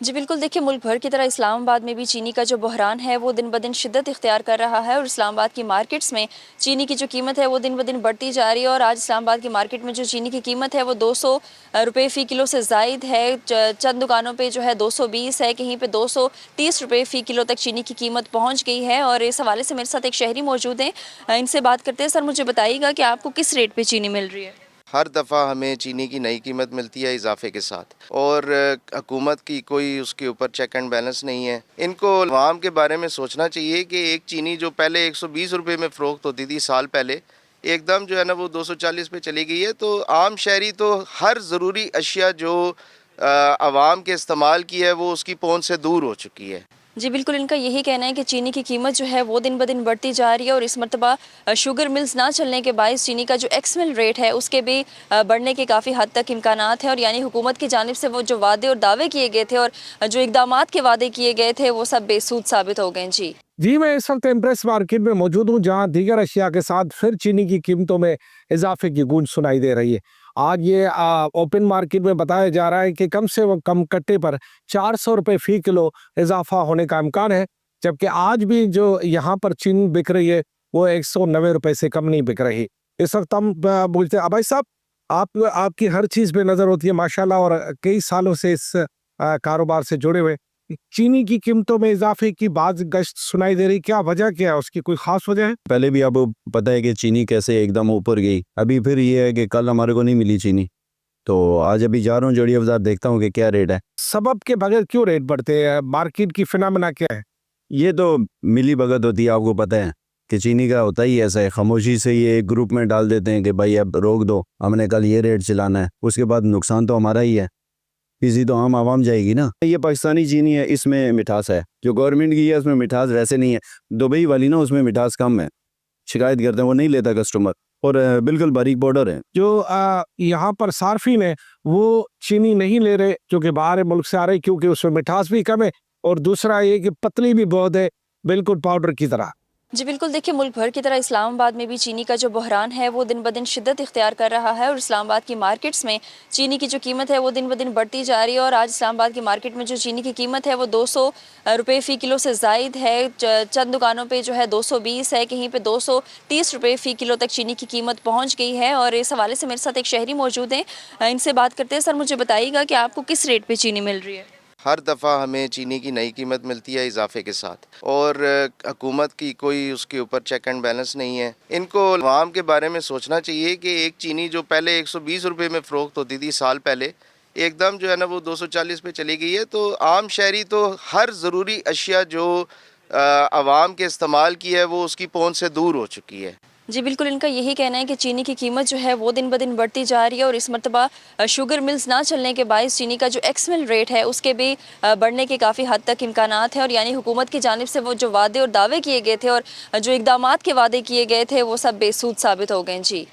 जी बिल्कुल, देखिए मुल्क भर की तरह इस्लामाबाद में भी चीनी का जो बहरान है वो दिन ब दिन शिद्दत इख्तियार कर रहा है और इस्लामाबाद की मार्केट्स में चीनी की जो कीमत है वो दिन ब दिन बढ़ती जा रही है। और आज इस्लामाबाद की मार्केट में जो चीनी की कीमत है वो 200 रुपये फ़ी किलो से ज़ायद है। चंद दुकानों पे जो है 220 है, कहीं पे 230 रुपये फ़ी किलो तक चीनी की कीमत पहुँच गई है। और इस हवाले से मेरे साथ एक शहरी मौजूद हैं, इनसे बात करते हैं। सर, मुझे बताइएगा कि आपको किस रेट पर चीनी मिल रही है? हर दफ़ा हमें चीनी की नई कीमत मिलती है इजाफे के साथ, और हुकूमत की कोई उसके ऊपर चेक एंड बैलेंस नहीं है। इनको अवाम के बारे में सोचना चाहिए कि एक चीनी जो पहले 120 रुपये में फ़रोख्त होती थी साल पहले, एकदम जो है ना वो 240 पे चली गई है। तो आम शहरी तो हर ज़रूरी अशिया जो आवाम के इस्तेमाल की है वो उसकी पहुँच से दूर हो चुकी है। जी बिल्कुल, इनका यही कहना है कि चीनी की कीमत जो है वो दिन ब दिन बढ़ती जा रही है और इस मर्तबा शुगर मिल्स ना चलने के बायस चीनी का जो एक्समिल रेट है उसके भी बढ़ने के काफ़ी हद तक इम्कानात हैं। और यानी हुकूमत की जानिब से वो जो वादे और दावे किए गए थे और जो इकदामात के वादे किए गए थे वो सब बेसूद साबित हो गए। जी जी, मैं इस वक्त इम्प्रेस मार्केट में मौजूद हूँ, जहाँ दीगर अशिया के साथ फिर चीनी की कीमतों में इजाफे की गूंज सुनाई दे रही है। आज ये ओपन मार्केट में बताया जा रहा है कि कम से कम कट्टे पर 400 रुपये फी किलो इजाफा होने का इम्कान है, जबकि आज भी जो यहाँ पर चीनी बिक रही है वो 190 रुपये से कम नहीं बिक रही। इस वक्त हम बोलते हैं भाई साहब, आपकी हर चीज़ पे नज़र होती है माशाल्लाह, और कई सालों से इस कारोबार से जुड़े हुए। चीनी की कीमतों में इजाफे की बात गश्त सुनाई दे रही, क्या वजह क्या है? उसकी कोई खास वजह है? पहले भी आपको पता है कि चीनी कैसे एकदम ऊपर गई, अभी फिर ये है कि कल हमारे को नहीं मिली चीनी, तो आज अभी जा रहा हूँ जड़िया बाजार, देखता हूँ कि क्या रेट है। सबब के बगैर क्यों रेट बढ़ते हैं? मार्केट की फिनोमेना क्या है? ये तो मिली भगत होती है, आपको पता है कि चीनी का होता ही ऐसा है, खामोशी से ये एक ग्रुप में डाल देते हैं कि भाई अब रोक दो, हमने कल ये रेट चलाना है, उसके बाद नुकसान तो हमारा ही है, इसी तो आम आवाम जाएगी ना। ये पाकिस्तानी चीनी है, इसमें मिठास है, जो गवर्नमेंट की है उसमें मिठास वैसे नहीं है। दुबई वाली ना उसमें मिठास कम है, शिकायत करते हैं, वो नहीं लेता कस्टमर, और बिल्कुल बारीक बॉर्डर है। जो यहाँ पर सार्फिन है वो चीनी नहीं ले रहे जो कि बाहर मुल्क से आ रहे, क्योंकि उसमें मिठास भी कम है, और दूसरा ये कि पतली भी बहुत है, बिल्कुल पाउडर की तरह। जी बिल्कुल, देखिए मुल्क भर की तरह इस्लामाबाद में भी चीनी का जो बहरान है वो दिन ब दिन शिद्दत इख्तियार कर रहा है और इस्लामाबाद की मार्केट्स में चीनी की जो कीमत है वो दिन ब दिन बढ़ती जा रही है। और आज इस्लामाबाद की मार्केट में जो चीनी की कीमत है वो 200 रुपये फ़ी किलो से ज़ायद है। चंद दुकानों पे जो है 220 है, कहीं पे 230 रुपये फ़ी किलो तक चीनी की कीमत पहुँच गई है। और इस हवाले से मेरे साथ एक शहरी मौजूद हैं, इनसे बात करते हैं। सर, मुझे बताइएगा कि आपको किस रेट पर चीनी मिल रही है? हर दफ़ा हमें चीनी की नई कीमत मिलती है इजाफे के साथ, और हुकूमत की कोई उसके ऊपर चेक एंड बैलेंस नहीं है। इनको अवाम के बारे में सोचना चाहिए कि एक चीनी जो पहले 120 रुपये में फ़रोख्त होती थी साल पहले, एकदम जो है ना वो 240 पे चली गई है। तो आम शहरी तो हर ज़रूरी अशिया जो आवाम के इस्तेमाल की है वो उसकी पहुँच से दूर हो चुकी है। जी बिल्कुल, इनका यही कहना है कि चीनी की कीमत जो है वो दिन ब दिन बढ़ती जा रही है और इस मर्तबा शुगर मिल्स ना चलने के बायस चीनी का जो एक्समिल रेट है उसके भी बढ़ने के काफ़ी हद तक इम्कानात हैं। और यानी हुकूमत की जानिब से वो जो वादे और दावे किए गए थे और जो इकदामात के वादे किए गए थे वो सब बेसूद साबित हो गए। जी।